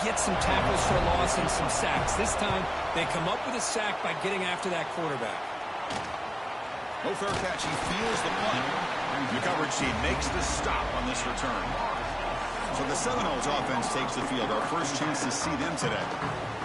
get some tackles for a loss and some sacks. This time, they come up with a sack by getting after that quarterback. No fair catch. He feels the punt. The coverage team makes the stop on this return. So the Seminoles offense takes the field. Our first chance to see them today.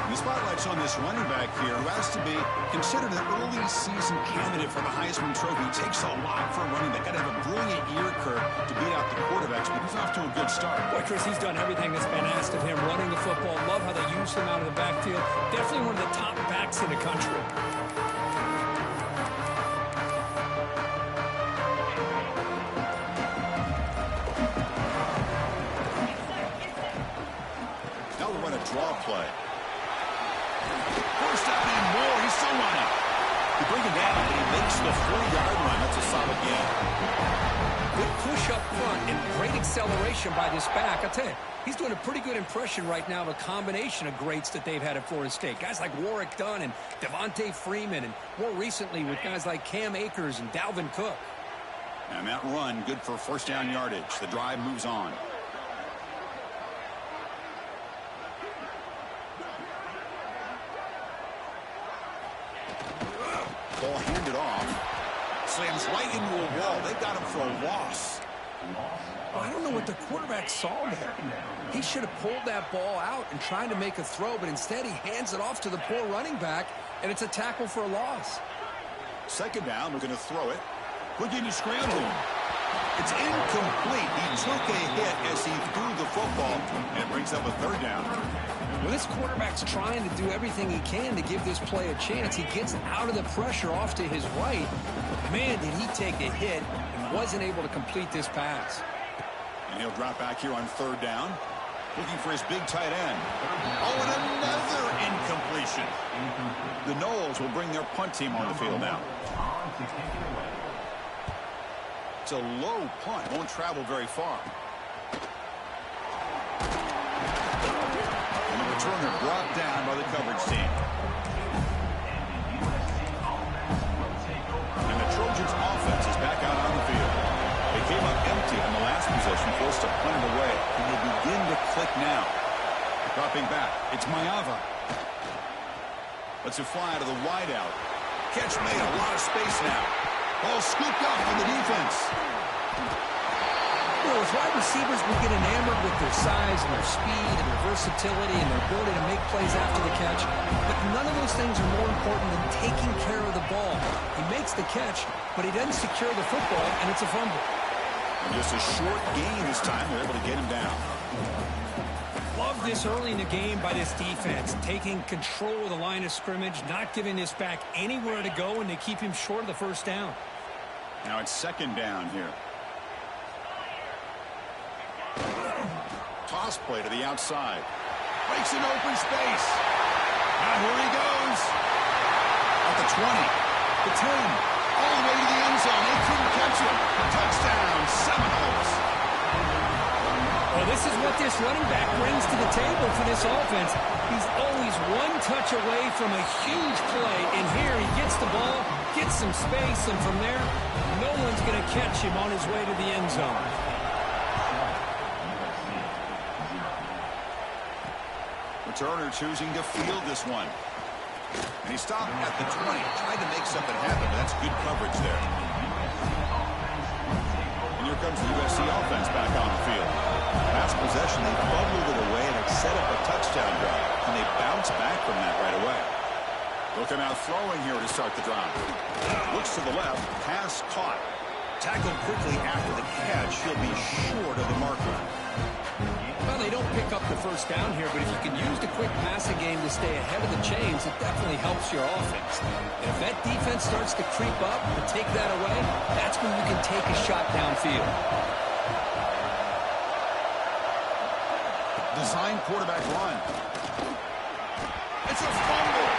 The spotlight's on this running back here who has to be considered an early season candidate for the Heisman Trophy. It takes a lot for a running back. Got to have a brilliant ear curve to beat out the quarterbacks, but he's off to a good start. Boy, Chris, he's done everything that's been asked of him. Running the football. Love how they use him out of the backfield. Definitely one of the top backs in the country. Draw play. First down and more. He's still running. You bring him down, and he makes the 40-yard run. That's a solid gain. Good push up front and great acceleration by this back. I'll tell you, he's doing a pretty good impression right now of a combination of greats that they've had at Florida State. Guys like Warrick Dunn and Devontae Freeman, and more recently with guys like Cam Akers and Dalvin Cook. And that run, good for first down yardage. The drive moves on. Ball handed off. Slams right into a wall. They got him for a loss. Well, I don't know what the quarterback saw there. He should have pulled that ball out and tried to make a throw, but instead he hands it off to the poor running back, and it's a tackle for a loss. Second down, we're going to throw it. Houdini scrambling. It's incomplete. He took a hit as he threw the football, and it brings up a third down. Well, this quarterback's trying to do everything he can to give this play a chance. He gets out of the pressure off to his right. Man, did he take a hit and wasn't able to complete this pass. And he'll drop back here on third down, looking for his big tight end. Oh, and another incompletion. The Noles will bring their punt team on the field now. It's a low punt. Won't travel very far. And the returner brought down by the coverage team. And the Trojans' offense is back out on the field. They came up empty on the last possession, forced to punt it away. And they begin to click now. Dropping back. It's Maiava. Lets it fly to the wideout. Catch made. A lot of space now. Ball scooped up for the defense. Well, as wide receivers, we get enamored with their size and their speed and their versatility and their ability to make plays after the catch. But none of those things are more important than taking care of the ball. He makes the catch, but he doesn't secure the football, and it's a fumble. And just a short gain this time. They're able to get him down. Love this early in the game by this defense, taking control of the line of scrimmage, not giving this back anywhere to go, and they keep him short of the first down. Now it's second down here. Toss play to the outside. Breaks an open space. Now here he goes. At the 20. The 10. All the way to the end zone. They couldn't catch him. Touchdown, Seminoles. Well, this is what this running back brings to the table for this offense. He's always one touch away from a huge play. And here he gets the ball, gets some space, and from there, no one's going to catch him on his way to the end zone. Returner choosing to field this one. And he stopped at the 20. Tried to make something happen, but that's good coverage there. And here comes the USC offense back on the field. Last possession, they fumbled it away and it set up a touchdown drive. And they bounce back from that right away. Looking out throwing here to start the drive. Looks to the left. Pass caught. Tackled quickly after the catch. He'll be short of the marker. Well, they don't pick up the first down here, but if you can use the quick passing game to stay ahead of the chains, it definitely helps your offense. And if that defense starts to creep up and take that away, that's when you can take a shot downfield. Design quarterback run. It's a fumble.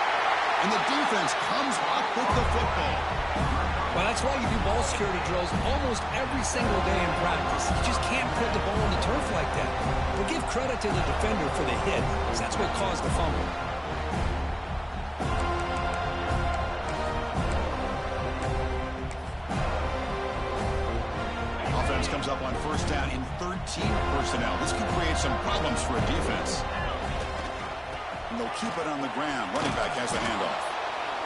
And the defense comes up with the football. Well, that's why you do ball security drills almost every single day in practice. You just can't put the ball on the turf like that. But give credit to the defender for the hit, because that's what caused the fumble. Offense comes up on first down in 13 personnel. This can create some problems for a defense. And they'll keep it on the ground. Running back has a handoff.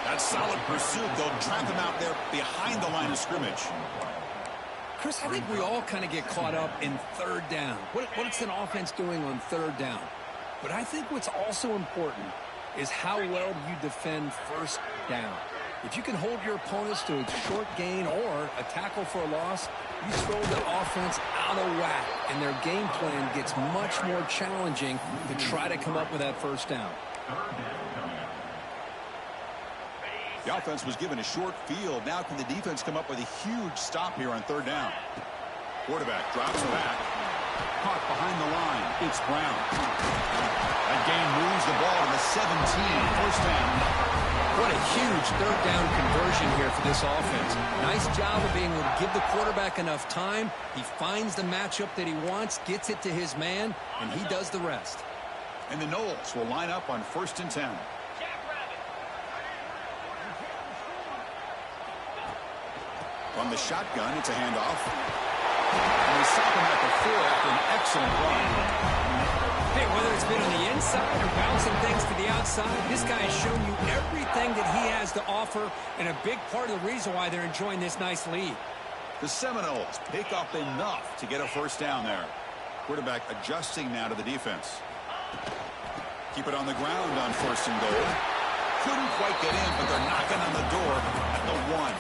That's solid pursuit. They'll trap him out there behind the line of scrimmage. Chris, I think we all kind of get caught up in third down. What's an offense doing on third down? But I think what's also important is how well you defend first down. If you can hold your opponents to a short gain or a tackle for a loss, you throw the offense out of whack, and their game plan gets much more challenging to try to come up with that first down. The offense was given a short field. Now can the defense come up with a huge stop here on third down? Quarterback drops back. Caught behind the line. It's Brown. That gain moves the ball to the 17. First down. What a huge third down conversion here for this offense. Nice job of being able to give the quarterback enough time. He finds the matchup that he wants, gets it to his man, and he does the rest. And the Noles will line up on 1st and 10. From the shotgun, it's a handoff. And they stop him at the 4 after an excellent run. Hey, whether it's been on the inside or bouncing things to the outside, this guy has shown you everything that he has to offer, and a big part of the reason why they're enjoying this nice lead. The Seminoles pick up enough to get a first down there. Quarterback adjusting now to the defense. Keep it on the ground on 1st and goal. Couldn't quite get in, but they're knocking on the door at the 1.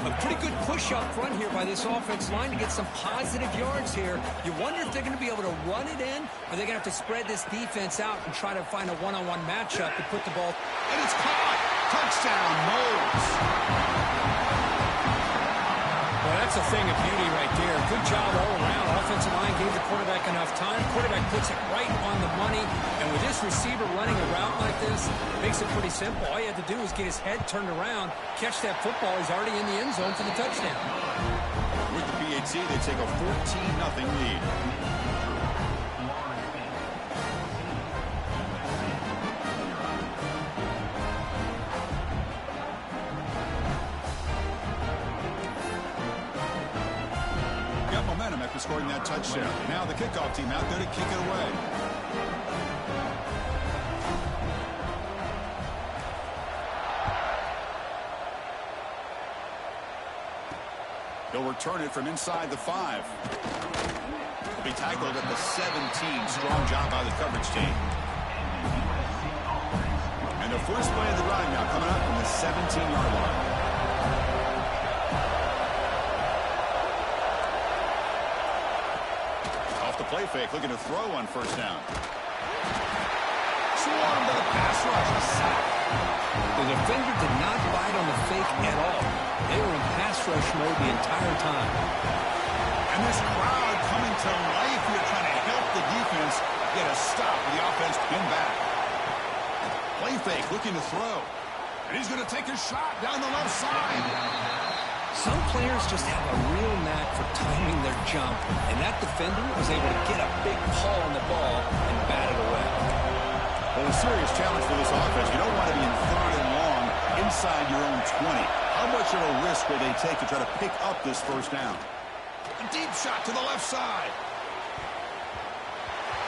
A pretty good push up front here by this offense line to get some positive yards here. You wonder if they're going to be able to run it in, or they're going to have to spread this defense out and try to find a one-on-one matchup to put the ball. And it's caught. Touchdown, Noles. Well, that's a thing of beauty right there. Good job all around. Offensive line gave the quarterback enough time. Quarterback puts it right on the money. And with this receiver running a route like this, it makes it pretty simple. All you had to do was get his head turned around, catch that football. He's already in the end zone for the touchdown. With the PAT, they take a 14-0 lead. After scoring that touchdown. Now the kickoff team out there to kick it away. He'll return it from inside the 5. He'll be tackled at the 17. Strong job by the coverage team. And the first play of the drive now coming up from the 17-yard line. Play fake, looking to throw on first down. Swarmed to the pass rush, a sack. The defender did not bite on the fake at all. They were in pass rush mode the entire time. And this crowd coming to life here, trying to help the defense get a stop with the offense pinned back. Play fake, looking to throw. And he's going to take a shot down the left side. Some players just have a real knack for timing their jump, and that defender was able to get a big pull on the ball and bat it away. Well, a serious challenge for this offense. You don't want to be in 3rd and long inside your own 20. How much of a risk will they take to try to pick up this first down? A deep shot to the left side.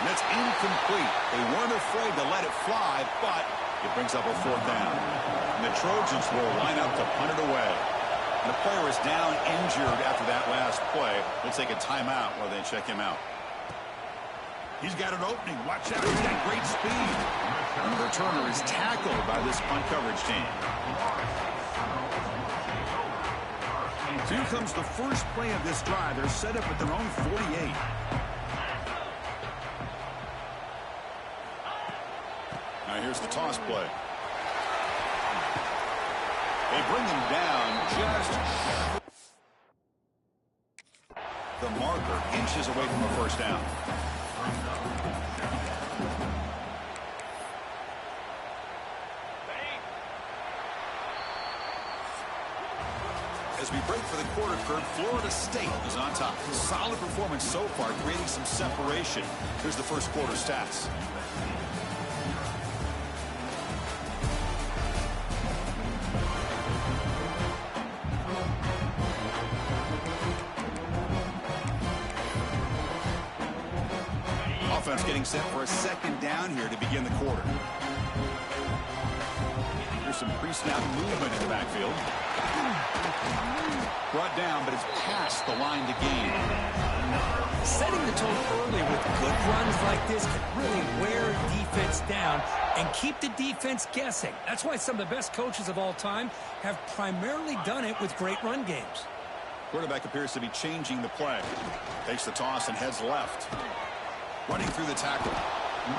And that's incomplete. They weren't afraid to let it fly, but it brings up a 4th down. And the Trojans will line up to punt it away. And the player is down injured after that last play. We'll take a timeout while they check him out. He's got an opening. Watch out. He's got great speed. And the returner is tackled by this punt coverage team. So here comes the first play of this drive. They're set up at their own 48. Now here's the toss play. They bring him down just the marker, inches away from a first down. As we break for the quarter, Kurt, Florida State is on top. Solid performance so far, creating some separation. Here's the first quarter stats. offense getting set for a second down here to begin the quarter. Here's some pre-snap movement in the backfield. Brought down, but it's past the line to gain. Setting the tone early with good runs like this can really wear defense down and keep the defense guessing. That's why some of the best coaches of all time have primarily done it with great run games. Quarterback appears to be changing the play. Takes the toss and heads left. Running through the tackle.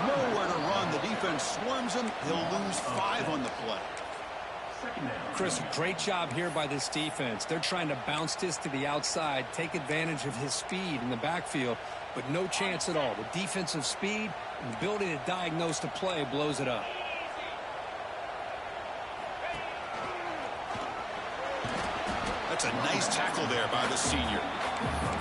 Nowhere to run. The defense swarms him. He'll lose 5 on the play. Chris, great job here by this defense. They're trying to bounce this to the outside, take advantage of his speed in the backfield, but no chance at all. The defensive speed and the ability to diagnose the play blows it up. That's a nice tackle there by the senior.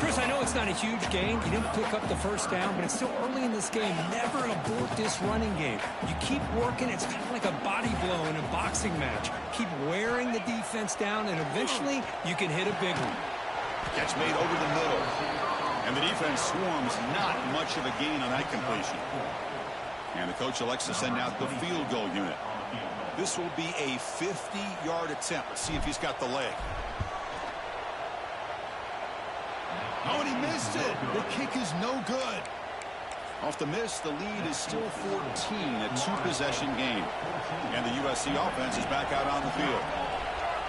Chris, I know it's not a huge gain. You didn't pick up the first down, but it's still early in this game. Never abort this running game. You keep working. It's kind of like a body blow in a boxing match. Keep wearing the defense down, and eventually you can hit a big one. Catch made over the middle. And the defense swarms. Not much of a gain on that completion. And the coach elects to send out the field goal unit. This will be a 50-yard attempt. Let's see if he's got the leg. Oh, and he missed it. The kick is no good. Off the miss, the lead is still 14, a 2-possession game. And the USC offense is back out on the field.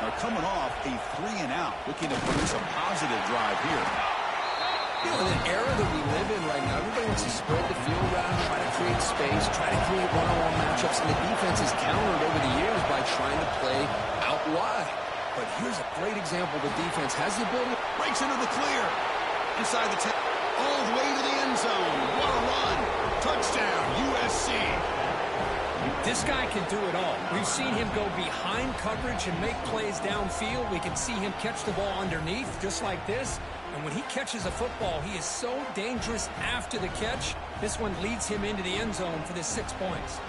They're coming off a 3-and-out, looking to produce a positive drive here. You know, in an era that we live in right now, everybody wants to spread the field around, try to create space, try to create one-on-one matchups, and the defense has countered over the years by trying to play out wide. But here's a great example. The defense has the ability. Breaks into the clear. Inside the 10, all the way to the end zone. What a run. Touchdown, USC. This guy can do it all. We've seen him go behind coverage and make plays downfield. We can see him catch the ball underneath, just like this. And when he catches a football, he is so dangerous after the catch. This one leads him into the end zone for the 6 points.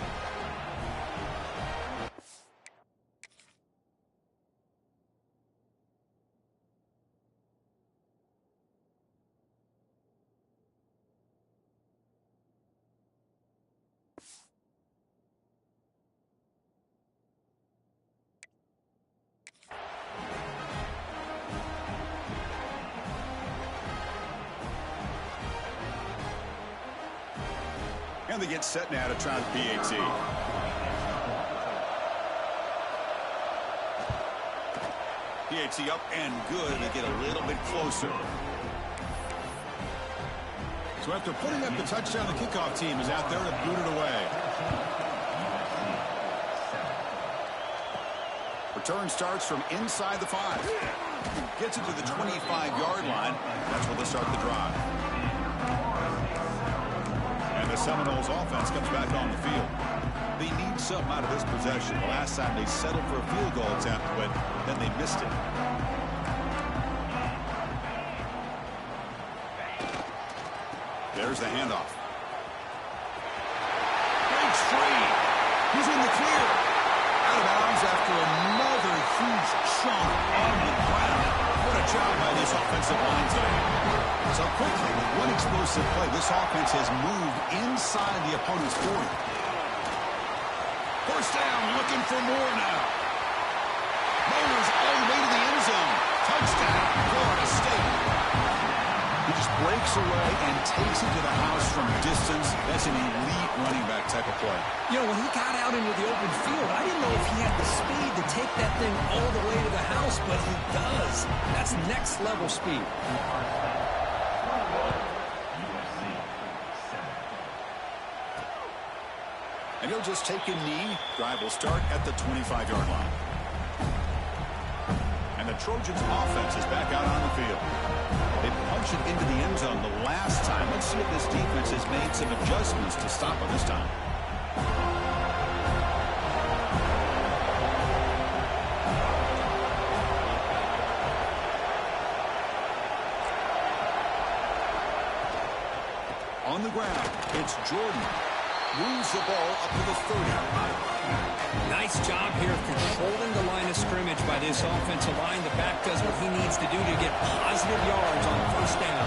And they get set now to try the PAT. PAT up and good. They get a little bit closer. So after putting up the touchdown, the kickoff team is out there to boot it away. Return starts from inside the 5. Gets it to the 25-yard line. That's where they start the drive. And the Seminoles offense comes back on the field. They need something out of this possession. The last time they settled for a field goal attempt, but then they missed it. There's the handoff. Breaks free. He's in the clear. Out of bounds after another huge chunk on the ground. What a job by this offensive line today. So quickly, with one explosive play, this offense has moved inside the opponent's 40. First down, looking for more now. Mowers all the way to the end zone. Touchdown, Florida State. He just breaks away and takes it to the house from distance. That's an elite running back type of play. You know, when he got out into the open field, I didn't know if he had the speed to take that thing all the way to the house, but he does. That's next level speed. And he'll just take a knee. Drive will start at the 25-yard line. And the Trojans offense is back out on the field. They punched it into the end zone the last time. Let's see if this defense has made some adjustments to stop it this time. On the ground, it's Jordan. Moves the ball up to the 30. Nice job here of controlling the line of scrimmage by this offensive line. The back does what he needs to do to get positive yards on first down.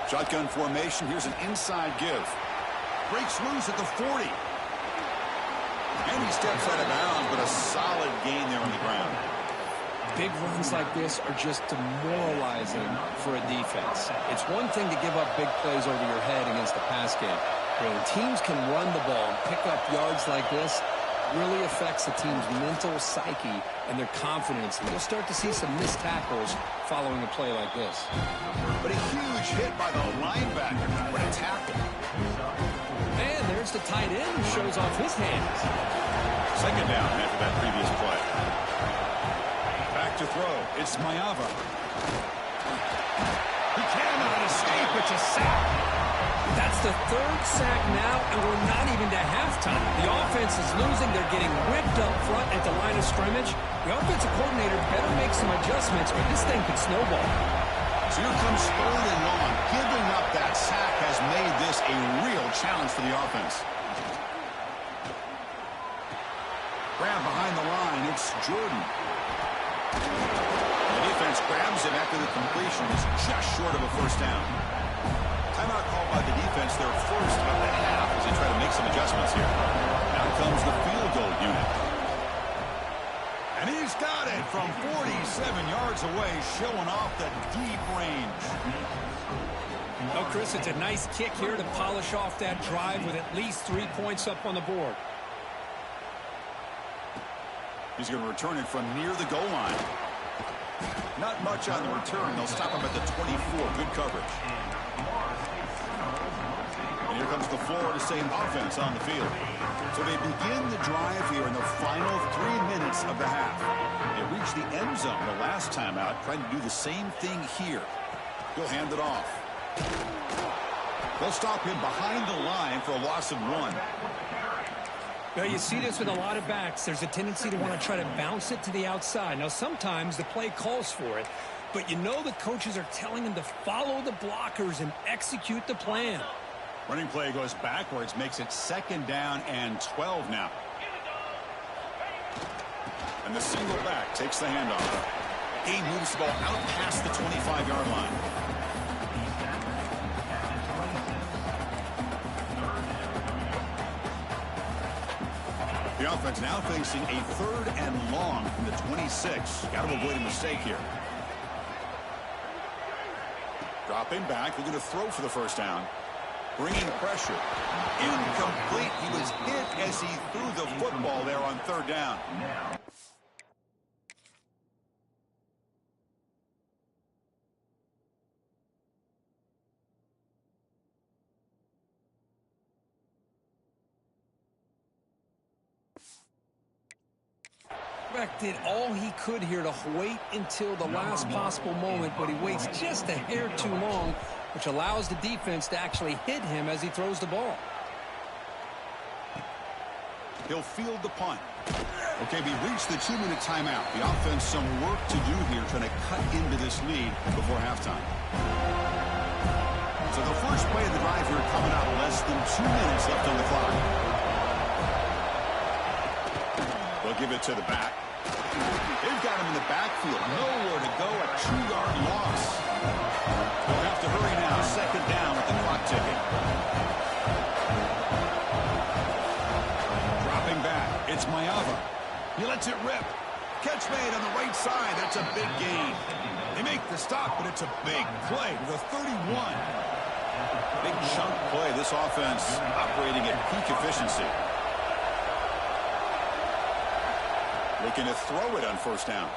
Shotgun formation. Here's an inside give. Breaks loose at the 40. And he steps out of bounds, but a solid gain there on the ground. Big runs like this are just demoralizing for a defense. It's one thing to give up big plays over your head against the pass game. When teams can run the ball and pick up yards like this, it really affects the team's mental psyche and their confidence. And you'll start to see some missed tackles following a play like this. But a huge hit by the linebacker. What a tackle. And there's the tight end who shows off his hands. Second down after that previous play. Back to throw. It's Maiava. He cannot escape. It's a sack. That's the third sack now, and we're not even to halftime. The offense is losing. They're getting whipped up front at the line of scrimmage. The offensive coordinator better make some adjustments, or this thing could snowball. So here comes 3rd and long. Giving up that sack has made this a real challenge for the offense. Grab behind the line. It's Jordan. The defense grabs him after the completion. Is just short of a first down. Timeout called by the defense, their first of the half, as they try to make some adjustments here. Now comes the field goal unit. And he's got it from 47 yards away, showing off the deep range. Oh, Chris, it's a nice kick here to polish off that drive with at least 3 points up on the board. He's going to return it from near the goal line. Not much on the return. They'll stop him at the 24. Good coverage. And here comes the Florida State offense on the field. So they begin the drive here in the final 3 minutes of the half. They reach the end zone the last time out, trying to do the same thing here. He'll hand it off. They'll stop him behind the line for a loss of 1. Well, you see this with a lot of backs. There's a tendency to want to try to bounce it to the outside. Now, sometimes the play calls for it, but you know the coaches are telling them to follow the blockers and execute the plan. Running play goes backwards, makes it 2nd down and 12 now. And the single back takes the handoff. He moves the ball out past the 25-yard line. The offense now facing a 3rd and long from the 26. Got to avoid a mistake here. Dropping back, looking to throw for the first down. Bringing pressure. Incomplete. He was hit as he threw the football there on 3rd down. Beck did all he could here to wait until the last possible moment, but he waits just a hair too long, which allows the defense to actually hit him as he throws the ball. He'll field the punt. Okay, we reached the 2-minute timeout. The offense some work to do here, trying to cut into this lead before halftime. So the first play of the drive here coming out less than 2 minutes left on the clock. They'll give it to the back. They've got him in the backfield. Nowhere to go, a 2-yard loss. They'll have to hurry now. 2nd down with the clock ticking. Dropping back. It's Maiava. He lets it rip. Catch made on the right side. That's a big gain. They make the stop, but it's a big play to the 31. Big chunk play. This offense operating at peak efficiency. Looking to throw it on 1st down.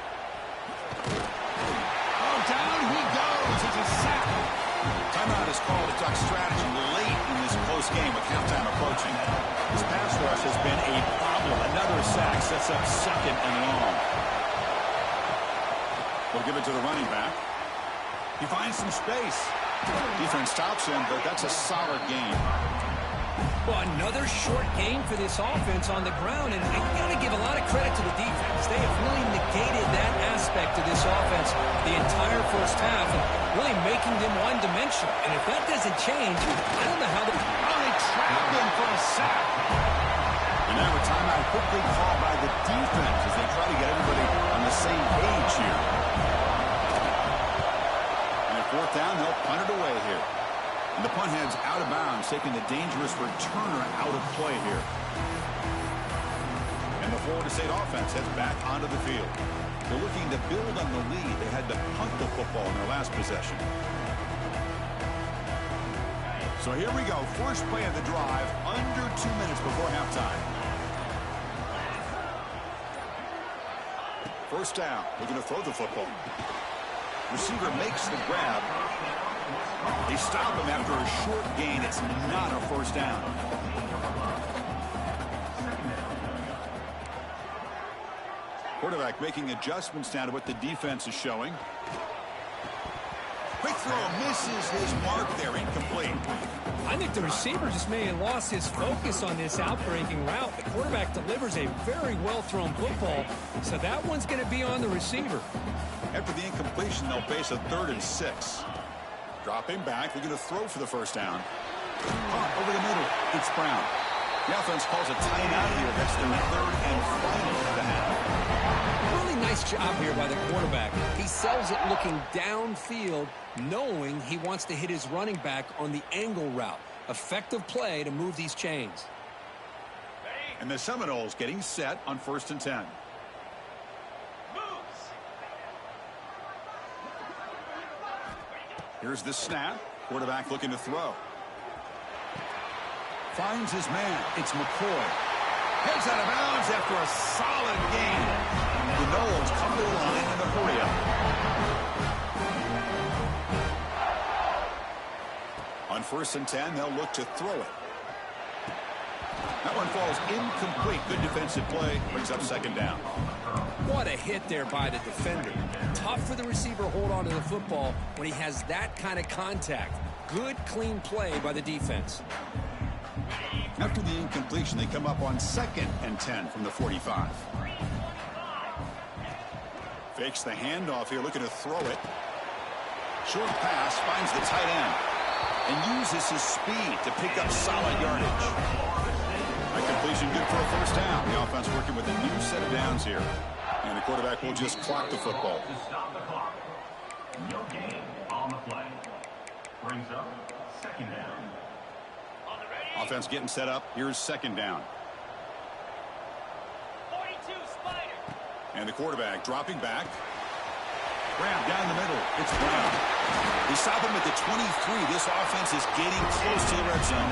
Oh, down he goes. It's a sack. Timeout is called to talk strategy late in this close game with halftime approaching. This pass rush has been a problem. Another sack sets up 2nd and long. They'll give it to the running back. He finds some space. Defense stops him, but that's a solid gain. Well, another short game for this offense on the ground, and you got to give a lot of credit to the defense. They have really negated that aspect of this offense the entire first half, and really making them one-dimensional. And if that doesn't change, I don't know how they trap him for a sack. And now a timeout quickly called by the defense as they try to get everybody on the same page here. And at 4th down, they'll punt it away here. taking the dangerous returner out of play here. And the Florida State offense heads back onto the field. They're looking to build on the lead. They had to punt the football in their last possession. So here we go. First play of the drive, under 2 minutes before halftime. First down. We're going to throw the football. Receiver makes the grab. They stop him after a short gain. It's not a first down. Quarterback making adjustments now to what the defense is showing. Quick throw misses his mark there, incomplete. I think the receiver just may have lost his focus on this outbreaking route. The quarterback delivers a very well-thrown football, so that one's going to be on the receiver. After the incompletion, they'll face a 3rd and 6. Dropping back, they're going to throw for the first down. Over the middle, it's Brown. The offense calls a timeout here. That's their 3rd and final of the half. Really nice job here by the quarterback. He sells it looking downfield, knowing he wants to hit his running back on the angle route. Effective play to move these chains. And the Seminoles getting set on 1st and 10. Here's the snap. Quarterback looking to throw. Finds his man. It's McCoy. Heads out of bounds after a solid gain. The Noles come to the line in the hurry up. On 1st and 10, they'll look to throw it. That one falls incomplete. Good defensive play. Brings up 2nd down. What a hit there by the defender. Tough for the receiver to hold on to the football when he has that kind of contact. Good, clean play by the defense. After the incompletion, they come up on 2nd and 10 from the 45. Fakes the handoff here, looking to throw it. Short pass, finds the tight end, and uses his speed to pick up solid yardage. That completion good for a first down. The offense working with a new set of downs here. And the quarterback will just clock the football. No gain on the play. Brings up 2nd down. Offense getting set up. Here's 2nd down. 42 Spider. And the quarterback dropping back. Grab down the middle. It's Brown. They stop him at the 23. This offense is getting close to the red zone.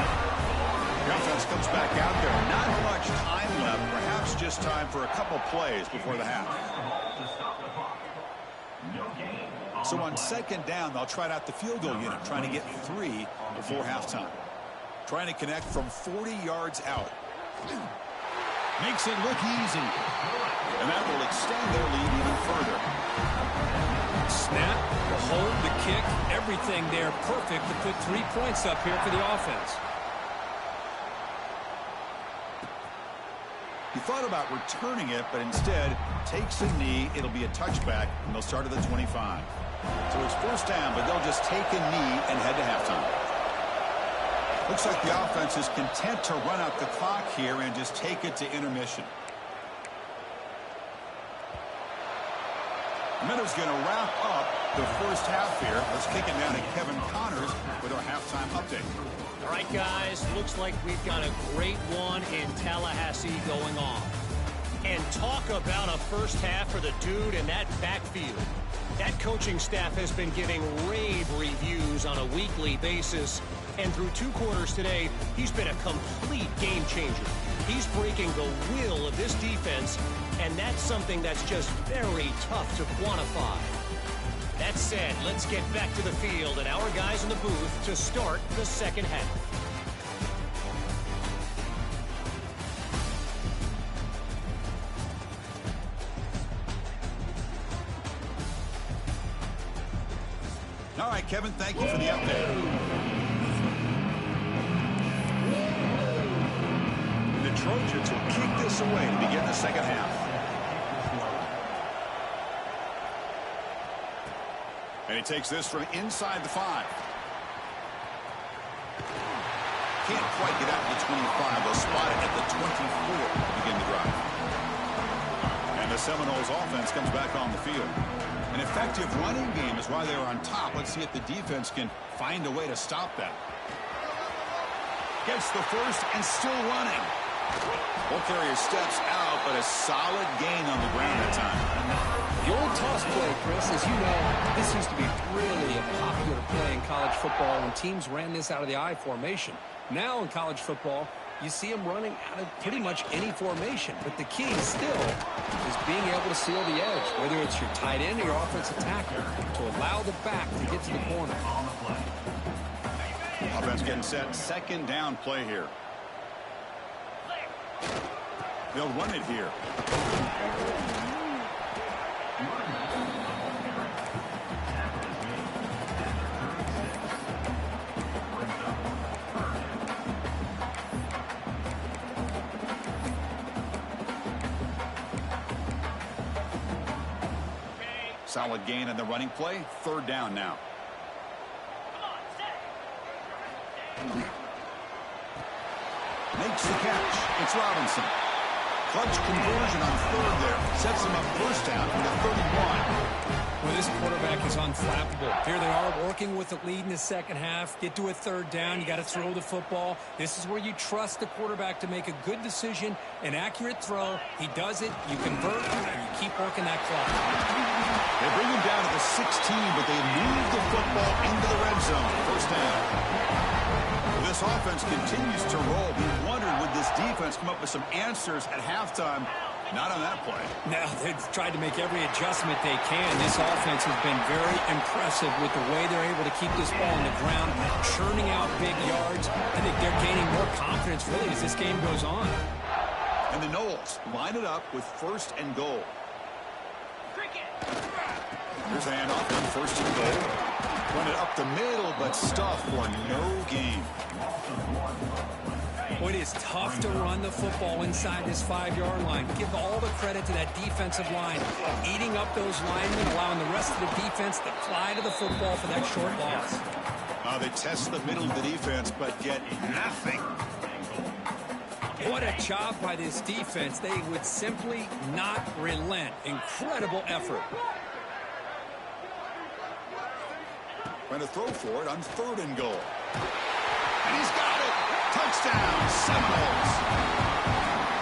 The offense comes back out there. Not much time left. Perhaps just time for a couple plays before the half. So on 2nd down, they'll try out the field goal unit, trying to get 3 before halftime. Trying to connect from 40 yards out. Makes it look easy. And that will extend their lead even further. Snap, the hold, the kick, everything there perfect to put 3 points up here for the offense. He thought about returning it, but instead takes a knee. It'll be a touchback, and they'll start at the 25. So it's first down, but they'll just take a knee and head to halftime. Looks like the offense is content to run out the clock here and just take it to intermission. Minnows going to wrap up the first half here. Let's kick it down to Kevin Connors with our halftime update. All right, guys, looks like we've got a great one in Tallahassee going on. And talk about a first half for the dude in that backfield. That coaching staff has been giving rave reviews on a weekly basis. And through 2 quarters today, he's been a complete game changer. He's breaking the will of this defense, and that's something that's just very tough to quantify. That said, let's get back to the field and our guys in the booth to start the second half. All right, Kevin, thank you for the update. The Trojans will kick this away to begin the second half. And he takes this from inside the 5. Can't quite get out to the 25. They'll spot it at the 24 to begin the drive. And the Seminoles offense comes back on the field. An effective running game is why they're on top. Let's see if the defense can find a way to stop that. Gets the first and still running. Ball carrier steps out, but a solid gain on the ground that time. The old toss play, Chris, as you know, this used to be really a popular play in college football when teams ran this out of the I formation. Now in college football, you see them running out of pretty much any formation. But the key still is being able to seal the edge, whether it's your tight end or your offensive tackle, to allow the back to get to the corner. Offense getting set. Second down play here. They'll run it here. Solid gain on the running play. Third down now. Makes the catch. It's Robinson. Clutch conversion on third there. Sets him up first down from the 31. Well, this quarterback is unflappable. Here they are working with the lead in the second half. Get to a third down. You got to throw the football. This is where you trust the quarterback to make a good decision, an accurate throw. He does it. You convert, and you keep working that clock. They bring him down to the 16, but they move the football into the red zone. First down. This offense continues to roll. We wondered, would this defense come up with some answers at halftime? Not on that play. Now, they've tried to make every adjustment they can. This offense has been very impressive with the way they're able to keep this ball on the ground, churning out big yards. I think they're gaining more confidence, really, as this game goes on. And the Noles line it up with first and goal. Here's a handoff on first and goal. Run it up the middle, but stuff for no gain. Boy, it is tough to run the football inside this 5-yard line. Give all the credit to that defensive line, eating up those linemen, allowing the rest of the defense to fly to the football for that short loss. They test the middle of the defense, but get nothing. What a job by this defense. They would simply not relent. Incredible effort. Trying to throw for it on third and goal. And he's got it. Touchdown, Seminoles.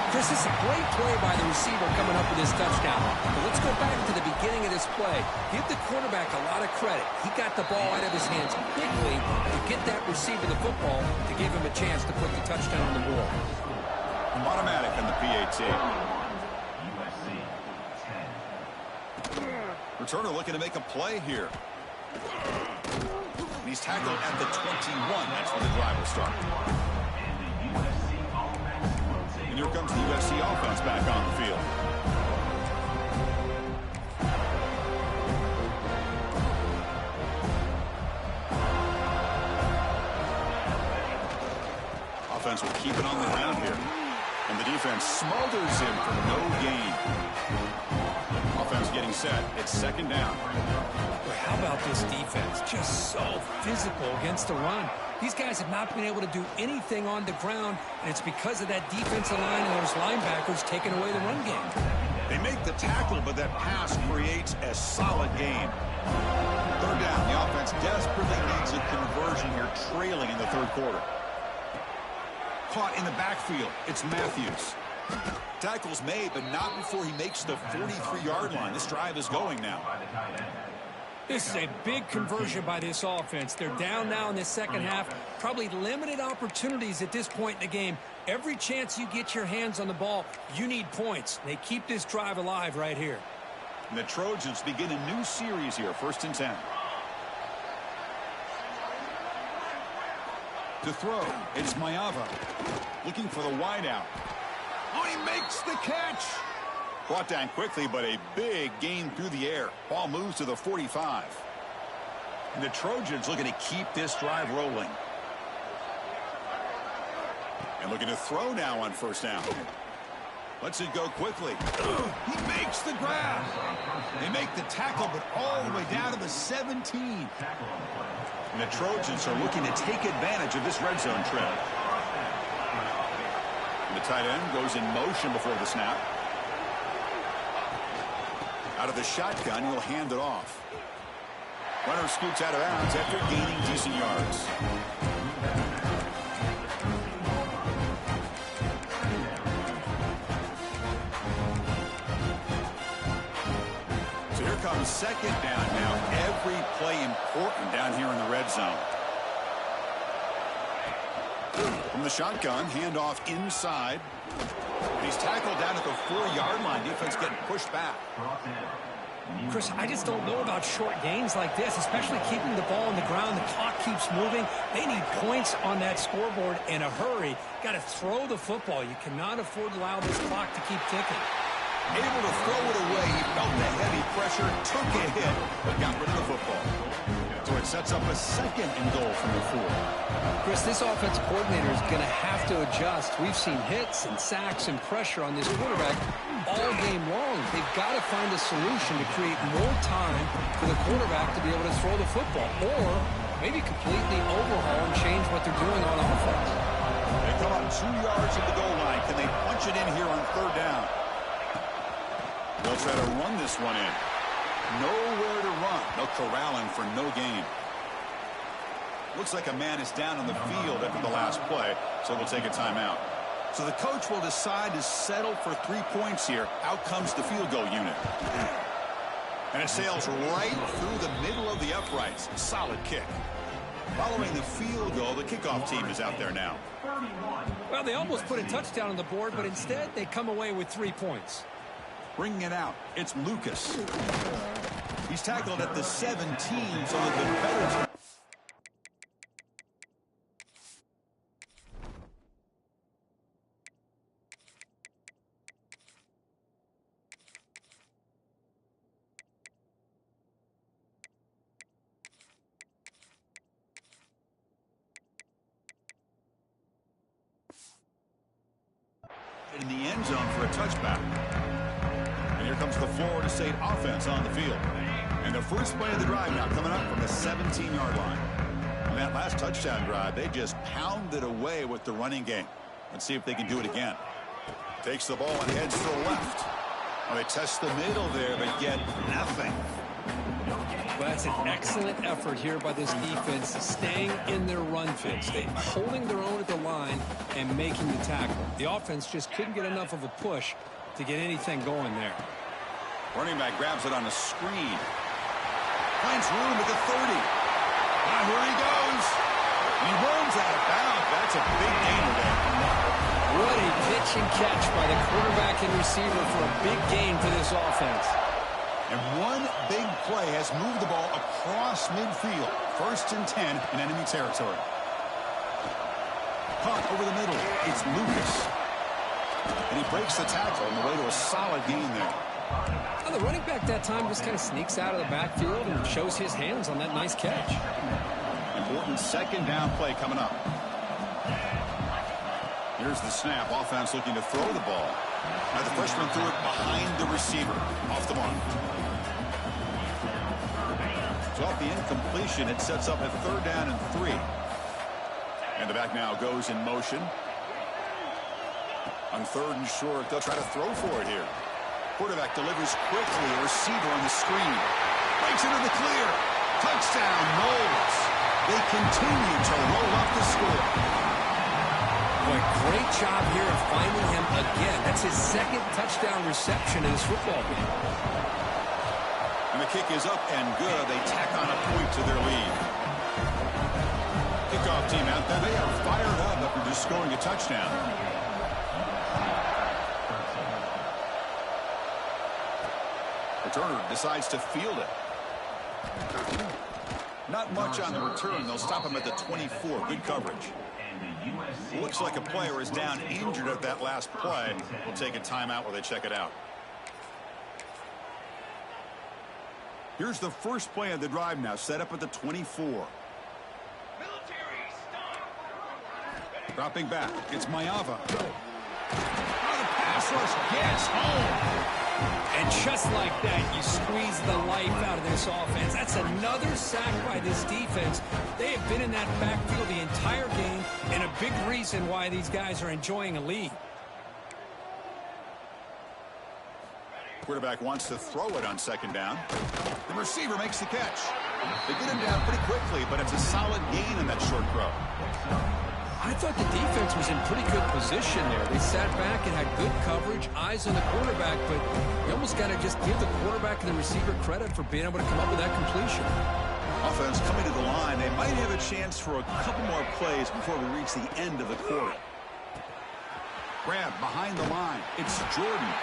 Chris, this is a great play by the receiver coming up with his touchdown. But let's go back to the beginning of this play. Give the quarterback a lot of credit. He got the ball out of his hands quickly to get that receiver the football to give him a chance to put the touchdown on the board. Automatic on the PAT. Returner looking to make a play here. He's tackled at the 21. That's where the drive will start. And here comes the USC offense back on the field. Offense will keep it on the ground here. And the defense smothers him for no gain. Offense getting set. It's second down. How about this defense? Just so physical against the run. These guys have not been able to do anything on the ground, and it's because of that defensive line and those linebackers taking away the run game. They make the tackle, but that pass creates a solid gain. Third down. The offense desperately needs a conversion here, trailing in the third quarter. Caught in the backfield. It's Matthews. Tackle's made, but not before he makes the 43-yard line. This drive is going now. This is a big conversion by this offense. They're down now in the second half. Probably limited opportunities at this point in the game. Every chance you get your hands on the ball, you need points. They keep this drive alive right here. And the Trojans begin a new series here, 1st and 10. To throw, it's Mayava. Looking for the wideout. Oh, he makes the catch. Brought down quickly, but a big gain through the air. Ball moves to the 45. And the Trojans looking to keep this drive rolling. And looking to throw now on first down. Lets it go quickly. He makes the grab. They make the tackle, but all the way down to the 17. And the Trojans are looking to take advantage of this red zone trip. And the tight end goes in motion before the snap. Out of the shotgun, he'll hand it off. Runner scoots out of bounds after gaining decent yards. comes second down now. Every play important down here in the red zone. From the shotgun, handoff inside. And he's tackled down at the 4-yard line. Defense getting pushed back. Chris, I just don't know about short gains like this, especially keeping the ball on the ground. The clock keeps moving. They need points on that scoreboard in a hurry. Got to throw the football. You cannot afford to allow this clock to keep ticking. Able to throw it away. He felt the heavy pressure, took a hit, but got rid of the football. So it sets up a second and goal from the 4. Chris, this offensive coordinator is going to have to adjust. We've seen hits and sacks and pressure on this quarterback all game long. They've got to find a solution to create more time for the quarterback to be able to throw the football, or maybe completely overhaul and change what they're doing on offense. They come up 2 yards at the goal line. Can they punch it in here on 3rd down? They'll try to run this one in. Nowhere to run. They'll corral him for no gain. Looks like a man is down on the field after the last play, so we'll take a timeout. So the coach will decide to settle for 3 points here. Out comes the field goal unit. And it sails right through the middle of the uprights. Solid kick. Following the field goal, the kickoff team is out there now. Well, they almost put a touchdown on the board, but instead they come away with 3 points. Bringing it out, it's Lucas. He's tackled at the 17, so that the better. In the end zone for a touchback. And here comes the Florida State offense on the field. And the first play of the drive now coming up from the 17-yard line. On that last touchdown drive, they just pounded away with the running game. Let's see if they can do it again. Takes the ball and heads to the left. Well, they test the middle there, but get nothing. Well, that's an excellent effort here by this defense, staying in their run fix. They're holding their own at the line and making the tackle. The offense just couldn't get enough of a push to get anything going there. Running back grabs it on a screen. Finds room at the 30. Now here he goes. He runs out of bounds. That's a big gain there. What a pitch and catch by the quarterback and receiver for a big gain for this offense. And one big play has moved the ball across midfield. 1st and 10 in enemy territory. Punt over the middle. It's Lucas. And he breaks the tackle on the way to a solid gain there. Well, the running back that time just kind of sneaks out of the backfield and shows his hands on that nice catch. Important 2nd down play coming up. Here's the snap. Offense looking to throw the ball. Now the freshman threw it behind the receiver. Off the mark. So off the incompletion, it sets up a 3rd down and 3. And the back now goes in motion. On 3rd and short, they'll try to throw for it here. Quarterback delivers quickly. A receiver on the screen. Breaks it in the clear. Touchdown, Knowles. They continue to roll up the score. Boy, great job here of finding him again. That's his 2nd touchdown reception in this football game. And the kick is up and good. They tack on a point to their lead. Kickoff team out there. They are fired up after just scoring a touchdown. Returner decides to field it. Not much on the return. They'll stop him at the 24. Good coverage. Looks like a player is down injured at that last play. We'll take a timeout while they check it out. Here's the first play of the drive now, set up at the 24. Dropping back, it's Mayava. Oh, the pass rush gets home. And just like that, you squeeze the life out of this offense. That's another sack by this defense. They have been in that backfield the entire game, and a big reason why these guys are enjoying a lead. Quarterback wants to throw it on 2nd down. The receiver makes the catch. They get him down pretty quickly, but it's a solid gain in that short throw. I thought the defense was in pretty good position there. They sat back and had good coverage, eyes on the quarterback, but you almost got to just give the quarterback and the receiver credit for being able to come up with that completion. Offense coming to the line. They might have a chance for a couple more plays before we reach the end of the quarter. Grab behind the line. It's Jordan.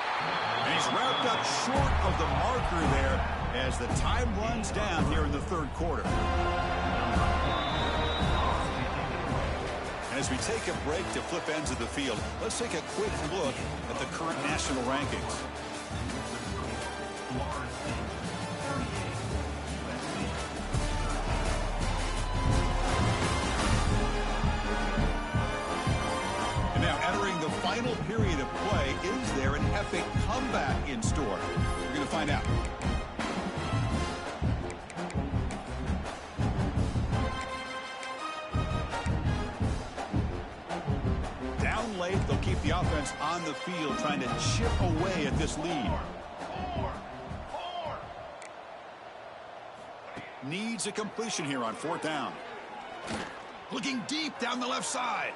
And he's wrapped up short of the marker there as the time runs down here in the third quarter. As we take a break to flip ends of the field, let's take a quick look at the current national rankings. And now entering the final period of play, is there an epic comeback in store? We're going to find out. They'll keep the offense on the field trying to chip away at this lead. Needs a completion here on fourth down. Looking deep down the left side.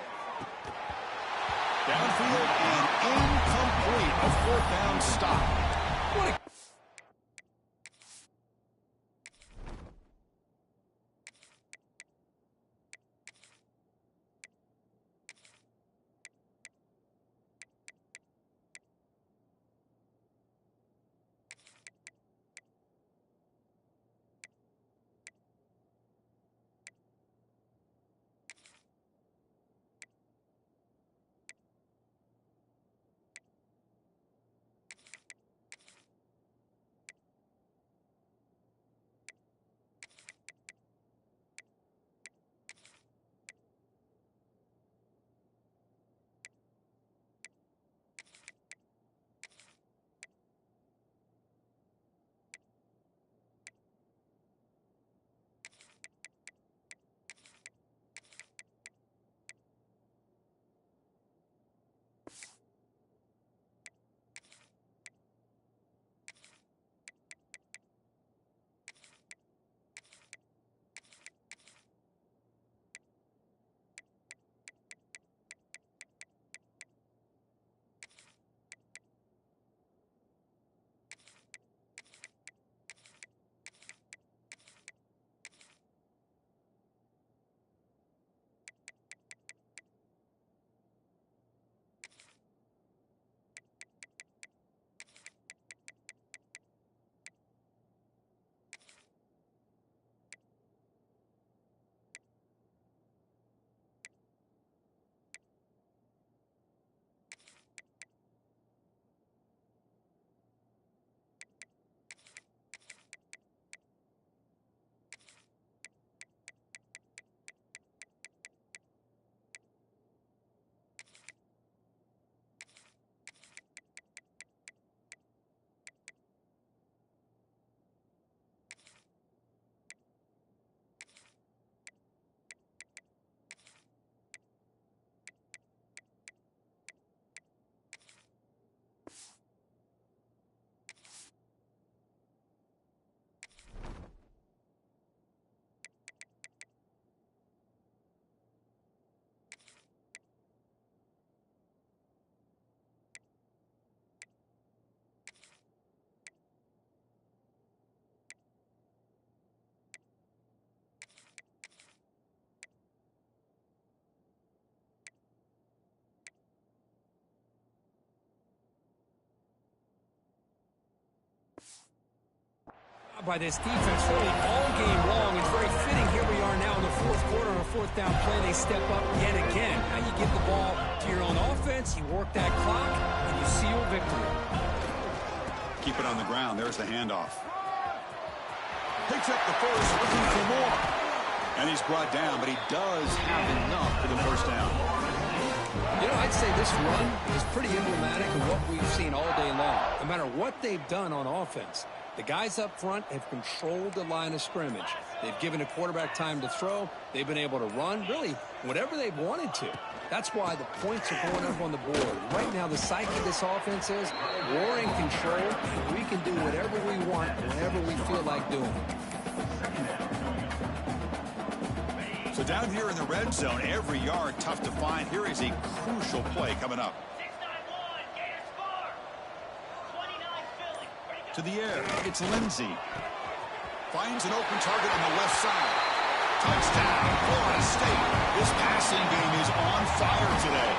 Downfield and incomplete. A fourth down stop. What a by this defense really all game long. It's very fitting. Here we are now in the fourth quarter on a fourth down play. They step up yet again. Now you give the ball to your own offense, you work that clock, and you seal victory. Keep it on the ground. There's the handoff. Picks up the first, looking for more. And he's brought down, but he does have enough for the first down. You know, I'd say this run is pretty emblematic of what we've seen all day long. No matter what they've done on offense, the guys up front have controlled the line of scrimmage. They've given the quarterback time to throw. They've been able to run, really, whatever they've wanted to. That's why the points are going up on the board. Right now, the psyche of this offense is we're in control, and we can do whatever we want, whenever we feel like doing it. So down here in the red zone, every yard tough to find. Here is a crucial play coming up. 691, Gators score. 29 Philly. To the air, it's Lindsey. Finds an open target on the left side. Touchdown, Florida State. This passing game is on fire today.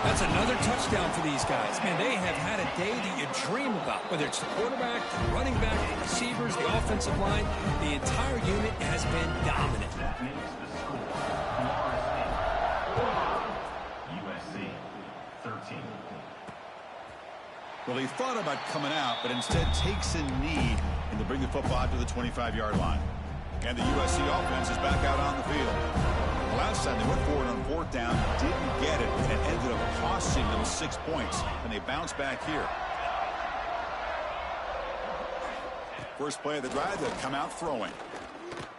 That's another touchdown for these guys. Man, they have had a day that you dream about. Whether it's the quarterback, the running back, the receivers, the offensive line, the entire unit has been dominant. That makes the score. USC 13. Well, he thought about coming out, but instead takes a knee and to bring the football out to the 25-yard line. And the USC offense is back out on the field. Last time they went forward on fourth down, didn't get it, and it ended up costing them 6 points. And they bounce back here. First play of the drive, they'll come out throwing.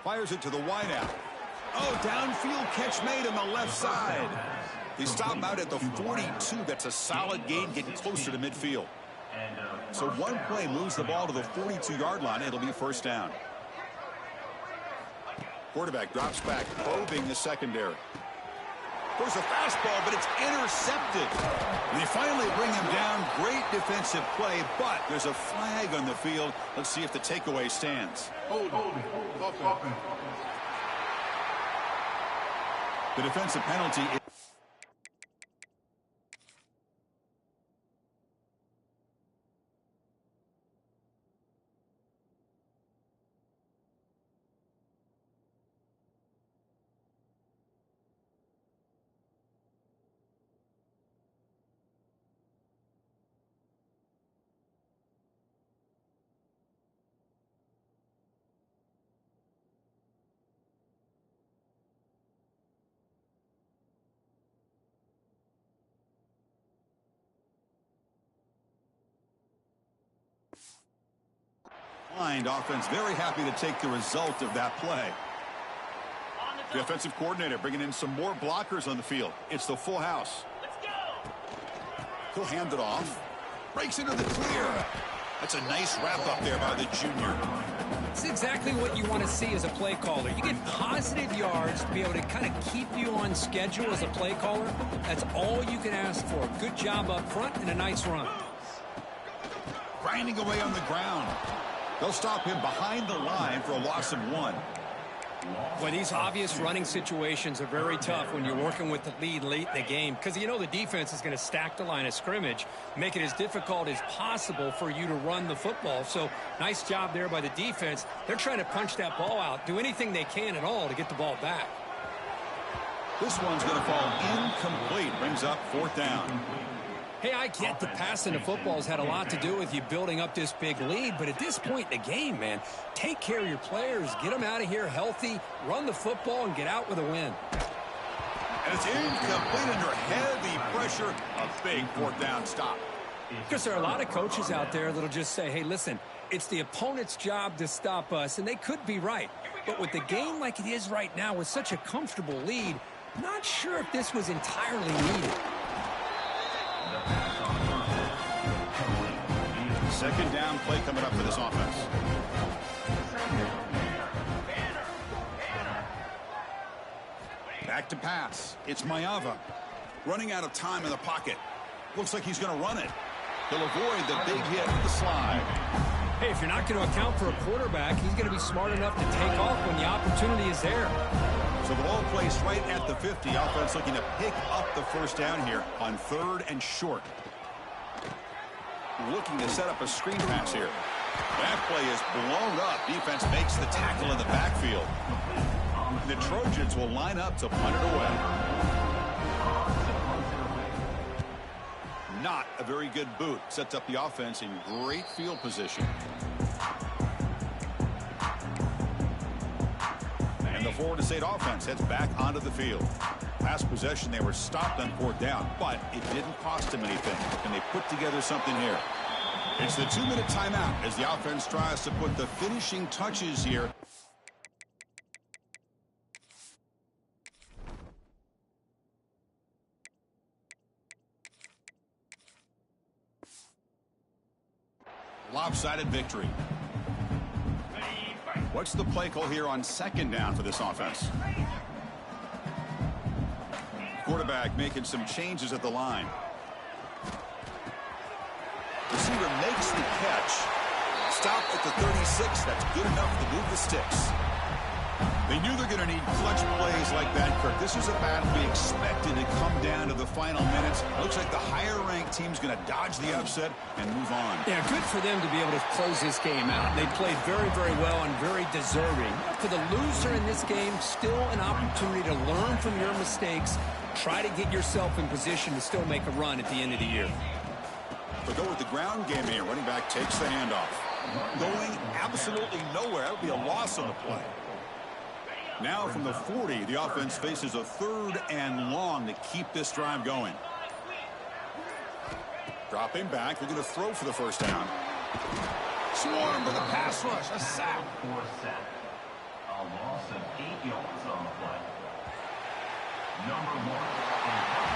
Fires it to the wideout. Oh, downfield catch made on the left side. They stop out at the 42. That's a solid gain, getting closer to midfield. So one play moves the ball to the 42-yard line. It'll be first down. Quarterback drops back, probing the secondary. There's a fastball, but it's intercepted. And they finally bring him down. Great defensive play, but there's a flag on the field. Let's see if the takeaway stands. The defensive penalty is... Offense very happy to take the result of that play. The offensive coordinator bringing in some more blockers on the field. It's the full house. Let's go. He'll hand it off. Breaks into the clear. That's a nice wrap up there by the junior. It's exactly what you want to see as a play caller. You get positive yards to be able to kind of keep you on schedule as a play caller. That's all you can ask for. Good job up front and a nice run. Grinding away on the ground. They'll stop him behind the line for a loss of 1. Well, these obvious running situations are very tough when you're working with the lead late in the game because you know the defense is going to stack the line of scrimmage, make it as difficult as possible for you to run the football. So nice job there by the defense. They're trying to punch that ball out, do anything they can at all to get the ball back. This one's going to fall incomplete. Brings up fourth down. Hey, I get the passing the football's had a lot to do with you building up this big lead, but at this point in the game, man, take care of your players, get them out of here healthy, run the football, and get out with a win. And it's incomplete under heavy pressure. A big fourth down stop. Because there are a lot of coaches out there that'll just say, hey, listen, it's the opponent's job to stop us, and they could be right. But with the game like it is right now with such a comfortable lead, not sure if this was entirely needed. Second down play coming up for this offense. Back to pass. It's Mayava. Running out of time in the pocket. Looks like he's going to run it. He'll avoid the big hit with the slide. Hey, if you're not going to account for a quarterback, he's going to be smart enough to take off when the opportunity is there. So the ball placed right at the 50. Offense looking to pick up the first down here on 3rd and short. Looking to set up a screen pass here. That play is blown up. Defense makes the tackle in the backfield. The Trojans will line up to punt it away. Not a very good boot. Sets up the offense in great field position. And the Florida State offense heads back onto the field. Last possession, they were stopped on 4th down, but it didn't cost them anything. And they put together something here. It's the 2-minute timeout as the offense tries to put the finishing touches here. Lopsided victory. What's the play call here on 2nd down for this offense? Quarterback making some changes at the line. Receiver makes the catch. Stop at the 36. That's good enough to move the sticks. They knew they're going to need clutch plays like that, Kirk. This was a battle we expected to come down to the final minutes. Looks like the higher-ranked team's going to dodge the upset and move on. Yeah, good for them to be able to close this game out. They played very, very well and very deserving. For the loser in this game, still an opportunity to learn from your mistakes. Try to get yourself in position to still make a run at the end of the year. They'll go with the ground game here. Running back takes the handoff. Going absolutely nowhere. That would be a loss on the play. Now from the 40, the offense faces a 3rd and long to keep this drive going. Dropping back. They're going to throw for the first down. Swarm with a pass rush. A sack. For a sack. A loss of 8 yards on the play. Number 1.